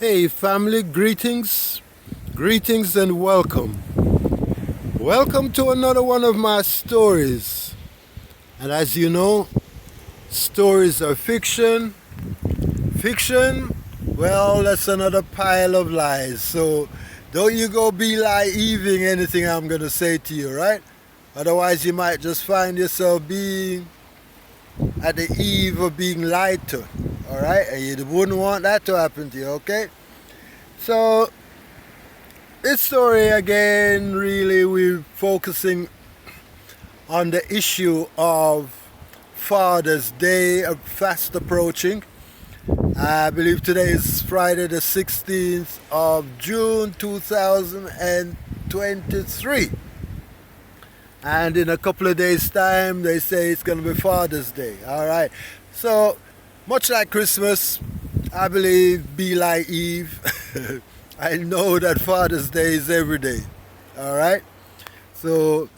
Hey family, greetings and welcome. Welcome to another one of my stories. And as you know, stories are fiction. Fiction, well, that's another pile of lies. So don't you go believing anything I'm going to say to you, right? Otherwise you might just find yourself being at the eve of being lied to. Alright? And you wouldn't want that to happen to you, okay? So this story again, really, we're focusing on the issue of Father's Day, fast approaching. I believe today is Friday the 16th of June 2023. And in a couple of days' time, they say it's going to be Father's Day. All right. So, much like Christmas, I believe, be like Eve. I know that Father's Day is every day. All right. So,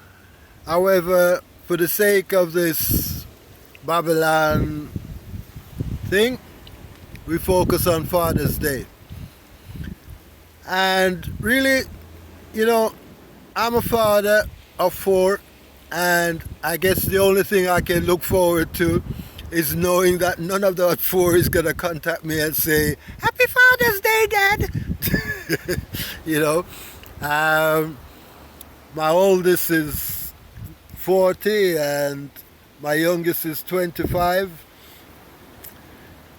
however, for the sake of this Babylon thing, we focus on Father's Day. And really, I'm a father of 4, and I guess the only thing I can look forward to is knowing that none of the 4 is going to contact me and say, Happy Father's Day, Dad! My oldest is 40 and my youngest is 25.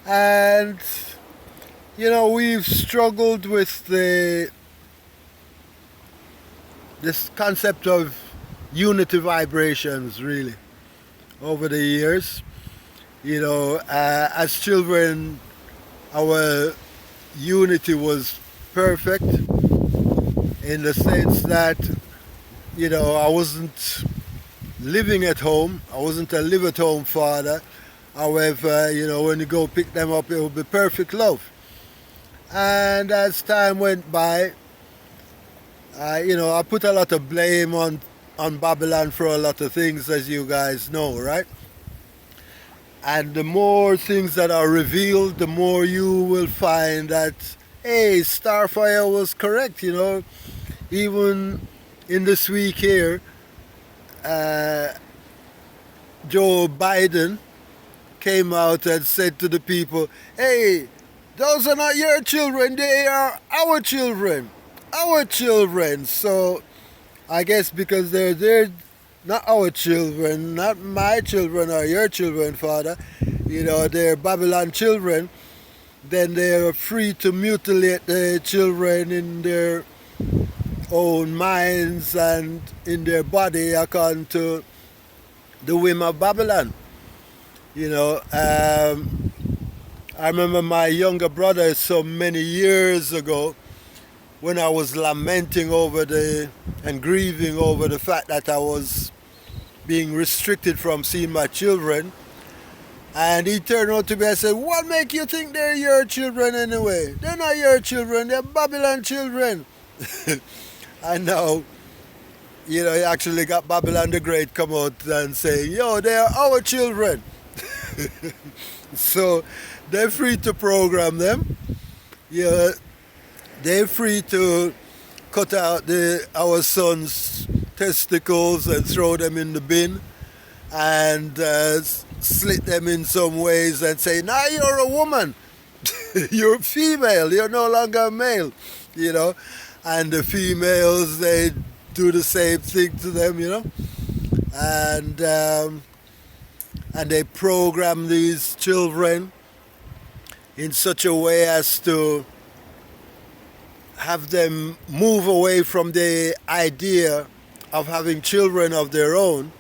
And, we've struggled with this concept of unity vibrations, really, over the years. As children, our unity was perfect in the sense that, I wasn't living at home. I wasn't a live-at-home father. However, when you go pick them up, it will be perfect love. And as time went by, I put a lot of blame on Babylon for a lot of things, as you guys know, right? And the more things that are revealed, the more you will find that, hey, Starfire was correct, Even in this week here, Joe Biden came out and said to the people, hey, those are not your children, they are our children. Our children. So I guess because they're not our children, not my children or your children, Father, they're Babylon children, then they're free to mutilate the children in their own minds and in their body according to the whim of Babylon. I remember my younger brother so many years ago when I was lamenting and grieving over the fact that I was being restricted from seeing my children. And he turned out to me and said, what make you think they're your children anyway? They're not your children, they're Babylon children. And now, he actually got Babylon the Great come out and say, yo, they're our children. So they're free to program them. They're free to cut out our son's testicles and throw them in the bin and slit them in some ways and say, now you're a woman. You're female. You're no longer a male. And the females, they do the same thing to them, And they program these children in such a way as to have them move away from the idea of having children of their own,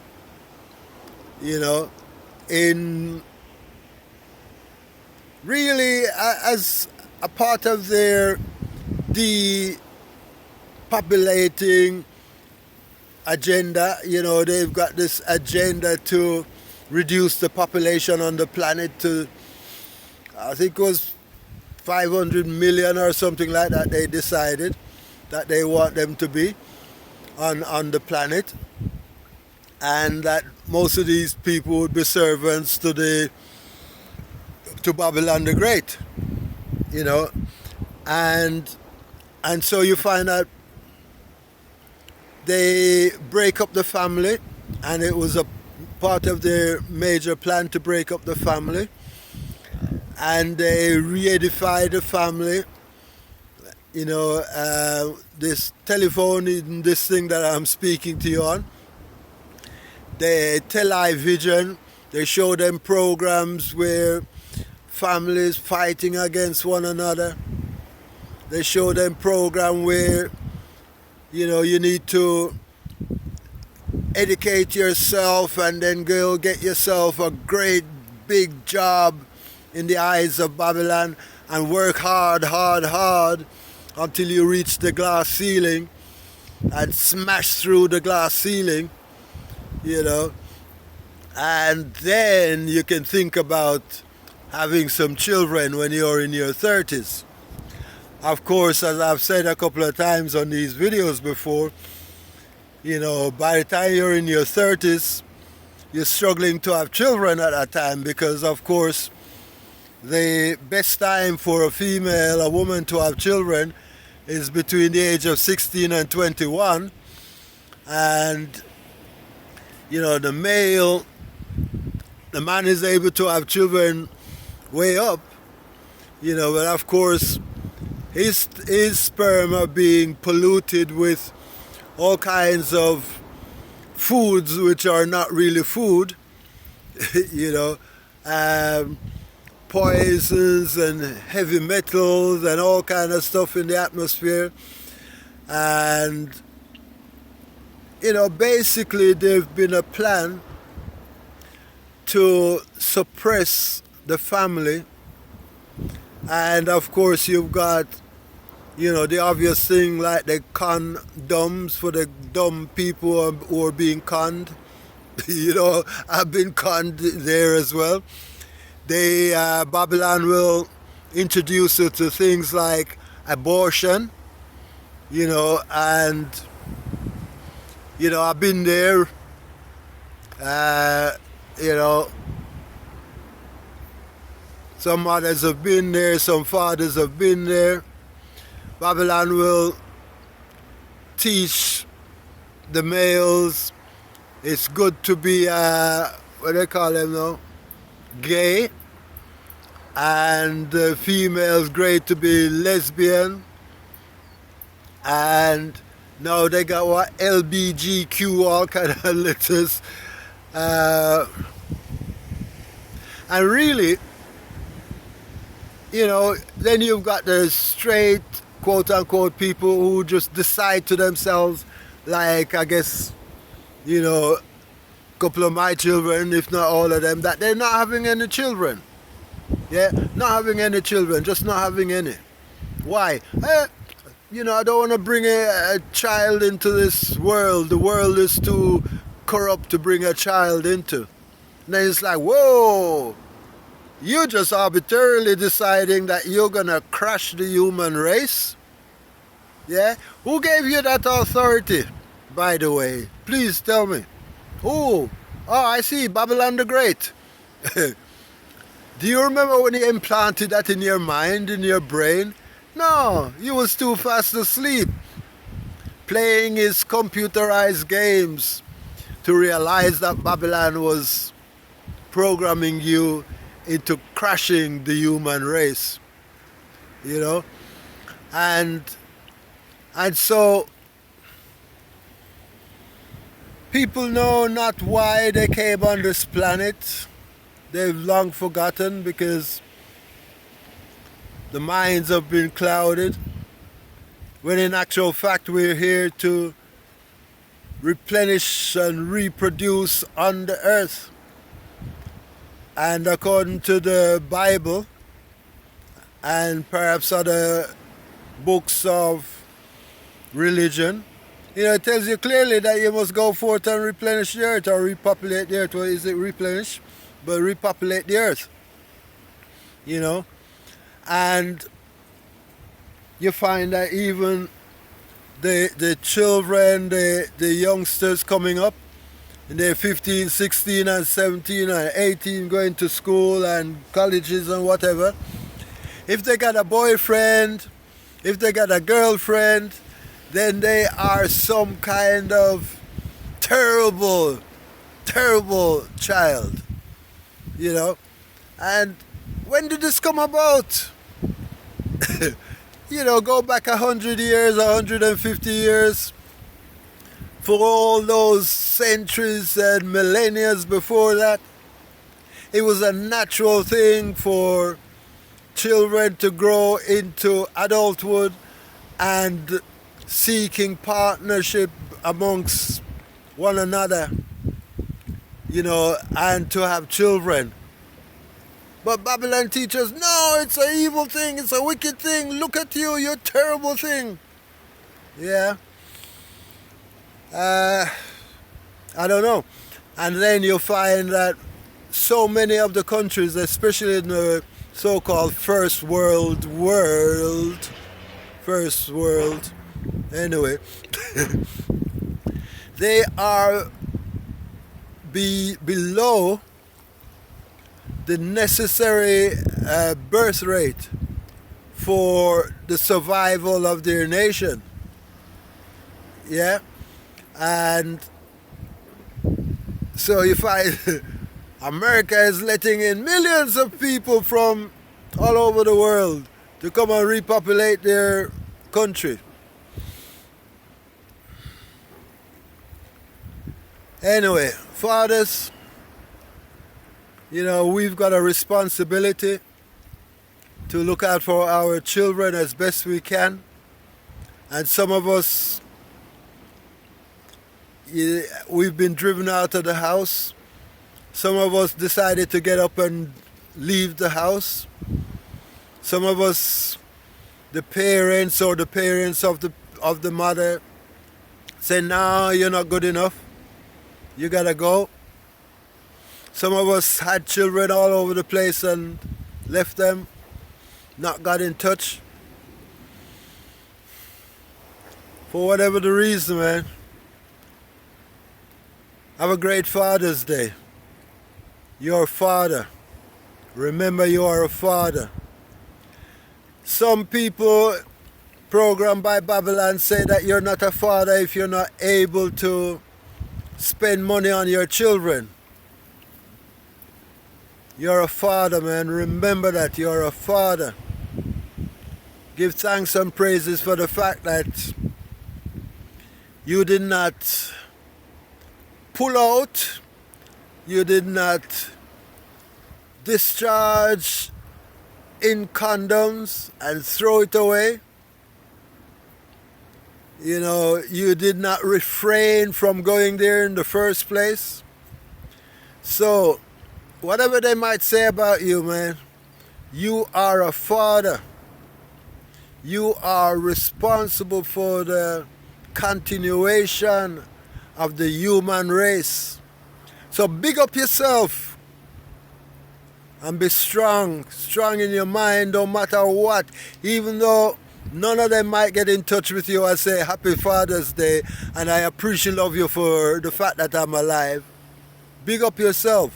in really as a part of their depopulating agenda. They've got this agenda to reduce the population on the planet to, I think it was 500 million or something like that. They decided that they want them to be on the planet, and that most of these people would be servants to Babylon the Great. and so you find that they break up the family, and it was a part of their major plan to break up the family, and they re-edify the family. You know, this telephone, this thing that I'm speaking to you on, they television, they show them programs where families fighting against one another. They show them program where, you know, you need to educate yourself and then go get yourself a great big job in the eyes of Babylon and work hard until you reach the glass ceiling and smash through the glass ceiling, you know, and then you can think about having some children when you're in your 30s. Of course, as I've said a couple of times on these videos before, you know, by the time you're in your 30s, you're struggling to have children at that time, because of course the best time for a woman to have children is between the age of 16 and 21. And you know, the man is able to have children way up, you know, but of course his sperm are being polluted with all kinds of foods which are not really food, you know, poisons and heavy metals and all kind of stuff in the atmosphere. And you know, basically there's been a plan to suppress the family. And of course you've got, you know, the obvious thing like the condoms for the dumb people who are being conned. You know, I've been conned there as well. Babylon will introduce you to things like abortion, you know, and, you know, I've been there, you know, some mothers have been there, some fathers have been there. Babylon will teach the males it's good to be, what they call them now, gay, and the females great to be lesbian, and now they got what, LBGQ, all kind of letters, and really, you know, then you've got the straight, quote-unquote, people who just decide to themselves, like, I guess, you know, a couple of my children, if not all of them, that they're not having any children. Yeah, not having any children, just not having any. Why? You know, I don't want to bring a child into this world. The world is too corrupt to bring a child into. And then it's like, whoa, you're just arbitrarily deciding that you're going to crush the human race? Yeah? Who gave you that authority, by the way? Please tell me. Oh, I see, Babylon the Great. Do you remember when he implanted that in your mind, in your brain? No, you was too fast asleep, playing his computerized games to realize that Babylon was programming you into crashing the human race, you know? And so people know not why they came on this planet. They've long forgotten, because the minds have been clouded, when in actual fact we're here to replenish and reproduce on the earth. And according to the Bible and perhaps other books of religion, you know, it tells you clearly that you must go forth and replenish the earth, or repopulate the earth. Well, is it replenish? But repopulate the earth, you know. And you find that even the children, the youngsters coming up, and they're 15, 16 and 17 and 18, going to school and colleges and whatever, if they got a boyfriend If they got a girlfriend, then they are some kind of terrible, terrible child. You know? And when did this come about? Go back 100 years, 150 years. For all those centuries and millennia before that, it was a natural thing for children to grow into adulthood and seeking partnership amongst one another, and to have children. But Babylon teaches, no, it's an evil thing, it's a wicked thing, look at you, you're a terrible thing. Yeah. I don't know. And then you find that so many of the countries, especially in the so-called first world, anyway, they are below the necessary birth rate for the survival of their nation. Yeah? And so you find America is letting in millions of people from all over the world to come and repopulate their country. Anyway, fathers, we've got a responsibility to look out for our children as best we can. And some of us, we've been driven out of the house. Some of us decided to get up and leave the house. Some of us, the parents or the parents of the mother, say, no, you're not good enough. You gotta go. Some of us had children all over the place and left them, not got in touch. For whatever the reason, man. Have a great Father's Day. You're a father. Remember, you are a father. Some people programmed by Babylon say that you're not a father if you're not able to spend money on your children. You're a father, man. Remember that you're a father. Give thanks and praises for the fact that you did not pull out, you did not discharge in condoms and throw it away. You did not refrain from going there in the first place. So, whatever they might say about you, man, you are a father. You are responsible for the continuation of the human race. So big up yourself and be strong in your mind, no matter what. Even though none of them might get in touch with you, I say Happy Father's Day, and I appreciate love you for the fact that I'm alive. Big up yourself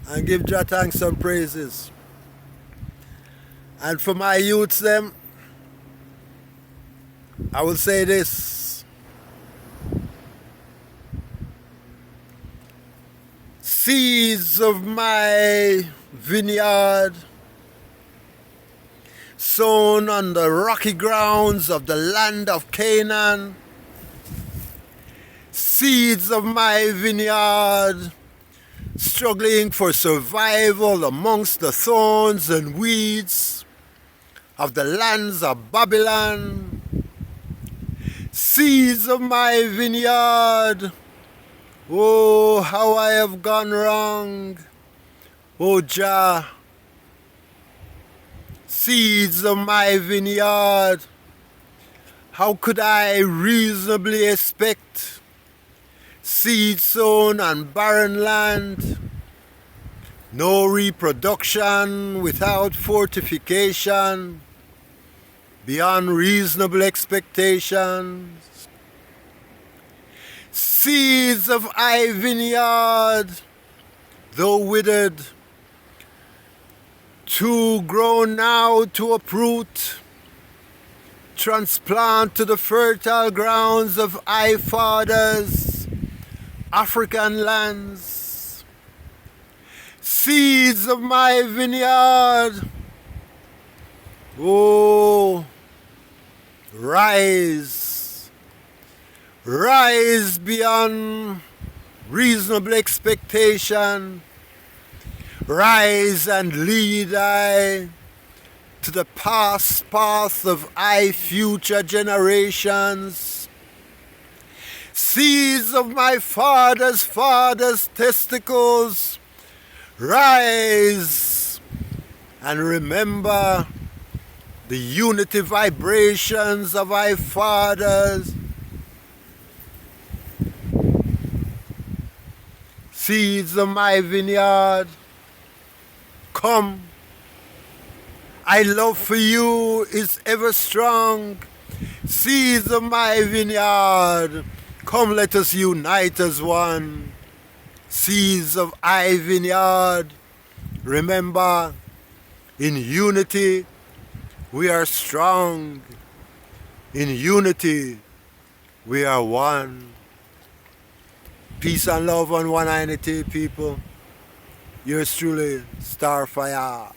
and give Jah thanks and praises. And for my youths them, I will say this. Seeds of my vineyard sown on the rocky grounds of the land of Canaan. Seeds of my vineyard struggling for survival amongst the thorns and weeds of the lands of Babylon. Seeds of my vineyard, oh, how I have gone wrong, oh Jah. Seeds of my vineyard, how could I reasonably expect seeds sown on barren land, no reproduction without fortification, beyond reasonable expectations. Seeds of my vineyard, though withered, to grow now to uproot, transplant to the fertile grounds of I fathers, African lands. Seeds of my vineyard, oh, rise, rise beyond reasonable expectation, rise and lead I to the past path of I future generations. Seeds of my father's testicles, rise and remember the unity vibrations of I fathers. Seeds of my vineyard, come. I love for you is ever strong. Seeds of my vineyard, come let us unite as one. Seeds of I vineyard, remember, in unity we are strong. In unity we are one. Peace and love on 190 people. Yours truly, Starfire.